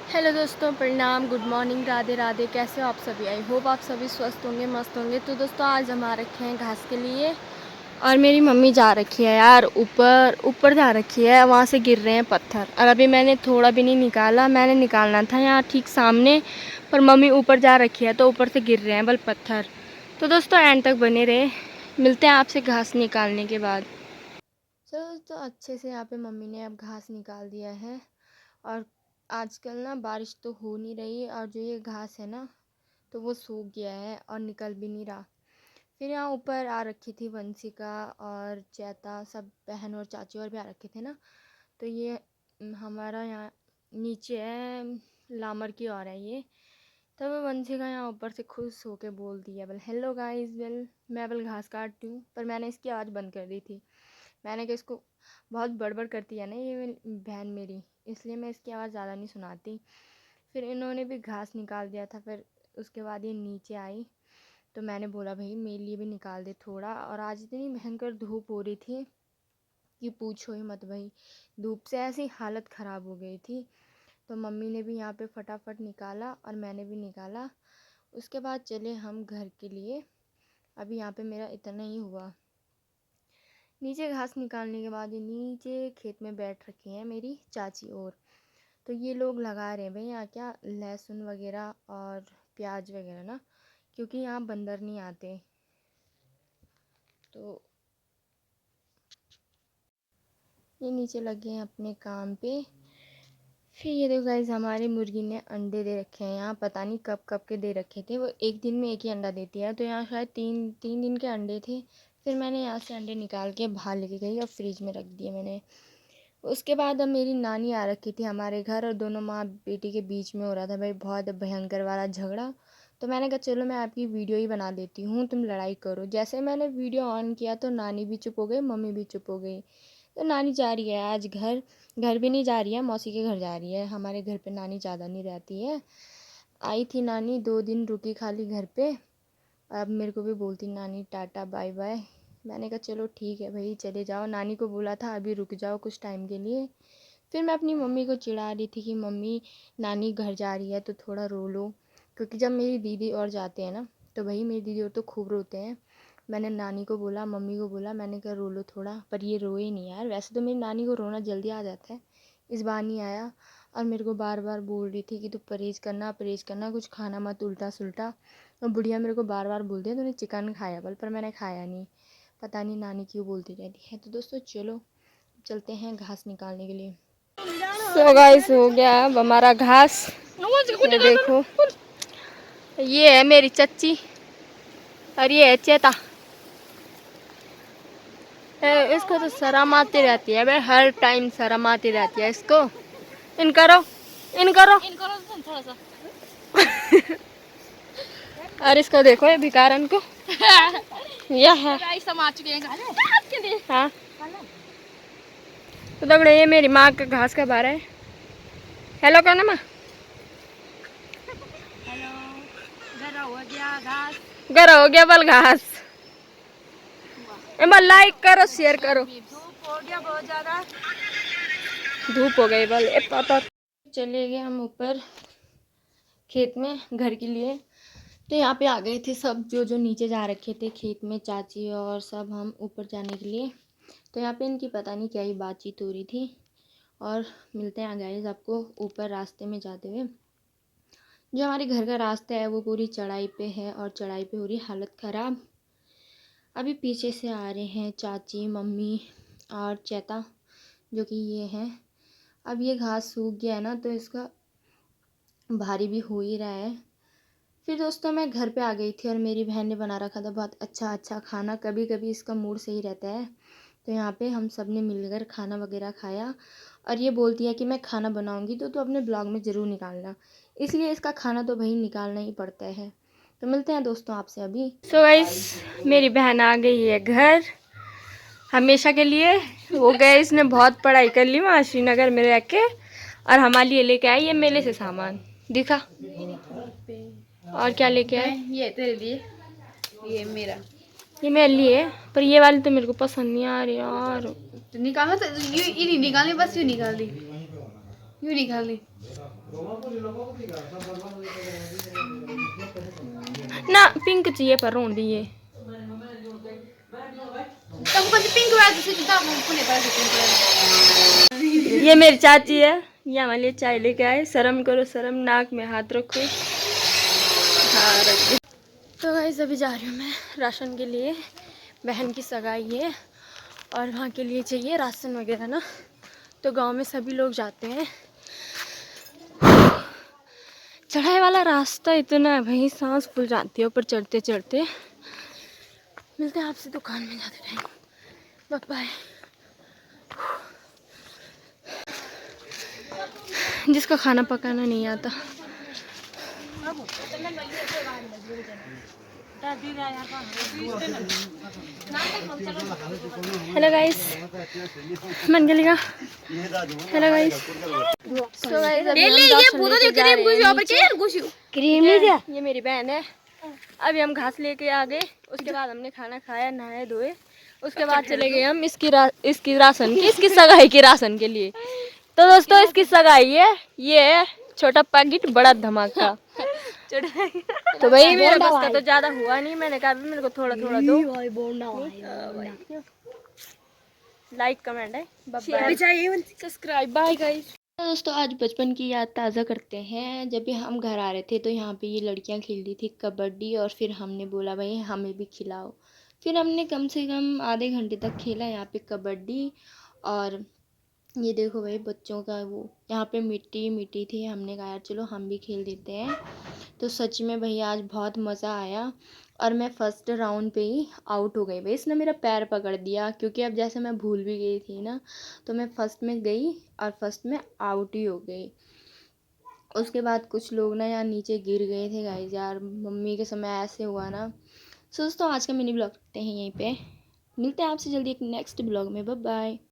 Hello दोस्तों, प्रणाम, good morning, Radhe Radhe. कैसे हो आप सभी? आई होप आप सभी स्वस्थ होंगे, मस्त होंगे। तो दोस्तों आज हम आ रखे हैं घास के लिए और मेरी मम्मी जा रखी है यार, ऊपर ऊपर जा रखी है। वहाँ से गिर रहे हैं पत्थर और अभी मैंने थोड़ा भी नहीं निकाला, मैंने निकालना था यहाँ ठीक सामने, पर मम्मी ऊपर जा रखी है तो ऊपर से गिर रहे हैं बल पत्थर। तो दोस्तों एंड तक बने रहे, मिलते हैं आपसे घास निकालने के बाद। चलो दोस्तों, अच्छे से यहाँ पे मम्मी ने अब घास निकाल दिया है और आजकल ना बारिश तो हो नहीं रही और जो ये घास है ना तो वो सूख गया है और निकल भी नहीं रहा। फिर यहाँ ऊपर आ रखी थी वंशिका और चैता, सब बहन और चाची और भी आ रखे थे ना। तो ये हमारा यहाँ नीचे है, लामर की और है ये। तब वंशिका यहाँ ऊपर से खुश होके बोल दिया बल हेलो गाइस, बल मैं बल घास काटती हूँ, पर मैंने इसकी आवाज़ बंद कर दी थी। मैंने कहा इसको बहुत बड़बड़ करती है ना ये बहन मेरी, इसलिए मैं इसकी आवाज़ ज़्यादा नहीं सुनाती। फिर इन्होंने भी घास निकाल दिया था। फिर उसके बाद ये नीचे आई तो मैंने बोला भाई मेरे लिए भी निकाल दे थोड़ा। और आज इतनी भयंकर धूप हो रही थी कि पूछो ही मत भाई, धूप से ऐसी हालत ख़राब हो गई थी। तो मम्मी ने भी यहाँ पे फटाफट निकाला और मैंने भी निकाला। उसके बाद चले हम घर के लिए। अभी यहाँ पे मेरा इतना ही हुआ। नीचे घास निकालने के बाद ये नीचे खेत में बैठ रखी हैं मेरी चाची। और तो ये लोग लगा रहे हैं भाई यहाँ क्या लहसुन वगैरह और प्याज वगैरह ना, क्योंकि यहाँ बंदर नहीं आते। तो ये नीचे लगे हैं अपने काम पे। फिर ये देखो गाइस, हमारी मुर्गी ने अंडे दे रखे हैं यहाँ, पता नहीं कब कब के दे रखे थे। वो एक दिन में एक ही अंडा देती है, तो यहाँ शायद तीन तीन दिन के अंडे थे। फिर मैंने यहाँ से अंडे निकाल के बाहर लेके गई और फ्रिज में रख दिए मैंने। उसके बाद अब मेरी नानी आ रखी थी हमारे घर और दोनों माँ बेटी के बीच में हो रहा था भाई बहुत भयंकर वाला झगड़ा। तो मैंने कहा चलो मैं आपकी वीडियो ही बना देती हूँ, तुम लड़ाई करो। जैसे मैंने वीडियो ऑन किया तो नानी भी चुप हो गई, मम्मी भी चुप हो गई। तो नानी जा रही है आज घर, घर भी नहीं जा रही है, मौसी के घर जा रही है। हमारे घर पे नानी ज़्यादा नहीं रहती है। आई थी नानी 2 दिन रुकी खाली घर पे। अब मेरे को भी बोलती नानी टाटा बाय बाय। मैंने कहा चलो ठीक है भाई चले जाओ, नानी को बोला था अभी रुक जाओ कुछ टाइम के लिए। फिर मैं अपनी मम्मी को चिढ़ा रही थी कि मम्मी नानी घर जा रही है तो थोड़ा रो लो, क्योंकि जब मेरी दीदी और जाते हैं ना तो भाई मेरी दीदी और तो खूब रोते हैं। मैंने नानी को बोला, मम्मी को बोला, मैंने कहा रो लो थोड़ा, पर ये रोए नहीं यार। वैसे तो मेरी नानी को रोना जल्दी आ जाता है, इस बार नहीं आया। और मेरे को बार बार बोल रही थी कि तू परहेज़ करना, कुछ खाना मत उल्टा सुल्टा। और बुढ़िया मेरे को बार बार बोलती है तूने चिकन खाया बल, पर मैंने खाया नहीं। पता नहीं नानी क्यों बोलती रहती है। तो दोस्तों चलो चलते हैं घास निकालने के लिए। सो गाइस, हो गया अब हमारा घास। ये देखो, ये है मेरी चच्ची और ये है चेता। इसको तो शर्म आती रहती है भाई, हर टाइम शर्म आती रहती है इसको। इन करो, इन करो, थोड़ा सा। और इसको देखो ये भिखारन को। यह है हाँ। तो दगड़े ये मेरी माँ का घास का बार है। हेलो कहना माँ। हेलो, घर हो गया घास, घर हो गया बल घास। बल लाइक करो, शेयर करो। धूप हो गया बहुत ज्यादा, धूप हो गई बल। ए पापा चले गए हम ऊपर खेत में घर के लिए। तो यहाँ पे आ गए थे सब जो जो नीचे जा रखे थे खेत में, चाची और सब, हम ऊपर जाने के लिए। तो यहाँ पे इनकी पता नहीं क्या ही बातचीत हो रही थी। और मिलते हैं गाइस आपको ऊपर रास्ते में जाते हुए। जो हमारे घर का रास्ता है वो पूरी चढ़ाई पे है और चढ़ाई पे हो रही हालत ख़राब। अभी पीछे से आ रहे हैं चाची, मम्मी और चेता, जो कि ये हैं। अब ये घास सूख गया है ना तो इसका भारी भी हो ही रहा है। फिर दोस्तों मैं घर पे आ गई थी और मेरी बहन ने बना रखा था बहुत अच्छा अच्छा खाना। कभी कभी इसका मूड सही रहता है तो यहाँ पे हम सब ने मिलकर खाना वगैरह खाया। और ये बोलती है कि मैं खाना बनाऊँगी तो तू अपने ब्लॉग में ज़रूर निकालना, इसलिए इसका खाना तो भाई निकालना ही पड़ता है। तो मिलते हैं दोस्तों आपसे अभी। सो गाइस, मेरी बहन आ गई है घर हमेशा के लिए। वो गए, इसने बहुत पढ़ाई कर ली वहाँ श्रीनगर में रह के, और हमारे लिए लेके आई ये मेले से सामान। दिखा और क्या लेके आए? ये तेरे लिए, ये मेरा, ये मेरे लिए, पर ये वाली तो मेरे को पसंद नहीं आ रही यार। तो निकालना तो ये नहीं निकालनी, बस यूँ निकाल दी। यूं नहीं खा ली। ना पिंक चाहिए पर रोन दिए। तुमको जो पिंक वाला दूसरी किताब में पुणे पर पिंक। ये मेरी चाची है, ये हमारे लिए चाय लेके आए। शर्म करो शर्म, नाक में हाथ रखो। हाँ रखो। तो गाइस अभी जा रही हूँ मैं राशन के लिए, बहन की सगाई है और वहाँ के लिए चाहिए राशन वगैरह ना, तो गांव में सभी लोग जाते हैं। चढ़ाई वाला रास्ता इतना है भाई, सांस फूल जाती है ऊपर चढ़ते चढ़ते। मिलते हैं आपसे दुकान में जाते टाइम। Bye bye. जिसका खाना पकाना नहीं आता। हेलो गाइस, मन गलेगा। हेलो गाइस, सो गाइस अभी हम राशन लेके जा रहे हैं। क्रीम नहीं दिया, ये मेरी बहन है। अभी हम घास लेके आ गए, उसके बाद हमने खाना खाया, नहाए धोए, उसके बाद चले गए हम इसकी राशन की, इसकी सगाई की राशन के लिए। तो दोस्तों इसकी सगाई है, ये है छोटा पैकेट बड़ा धमाका। तो भाई मेरे बस का तो ज्यादा हुआ नहीं, मैंने कहा मेरे को थोड़ा थोड़ा दो। लाइक कमेंट है, सब्सक्राइब, बाय गाइस। दोस्तों आज बचपन की याद ताज़ा करते हैं। जब भी हम घर आ रहे थे तो यहाँ पे ये लड़कियाँ खेल रही थी कबड्डी, और फिर हमने बोला भाई हमें भी खिलाओ। फिर हमने कम से कम आधे घंटे तक खेला यहाँ पे कबड्डी। और ये देखो भाई बच्चों का वो यहाँ पे मिट्टी मिट्टी थी, हमने कहा यार चलो हम भी खेल देते हैं। तो सच में भैया आज बहुत मज़ा आया, और मैं फ़र्स्ट राउंड पे ही आउट हो गई भाई। इसने मेरा पैर पकड़ दिया, क्योंकि अब जैसे मैं भूल भी गई थी ना, तो मैं फ़र्स्ट में गई और फर्स्ट में आउट ही हो गई। उसके बाद कुछ लोग ना यार नीचे गिर गए थे गाइस, यार मम्मी के समय ऐसे हुआ ना। सो दोस्तों आज का मिनी ब्लॉग करते हैं यहीं पे, मिलते हैं आपसे जल्दी एक नेक्स्ट ब्लॉग में। Bye bye.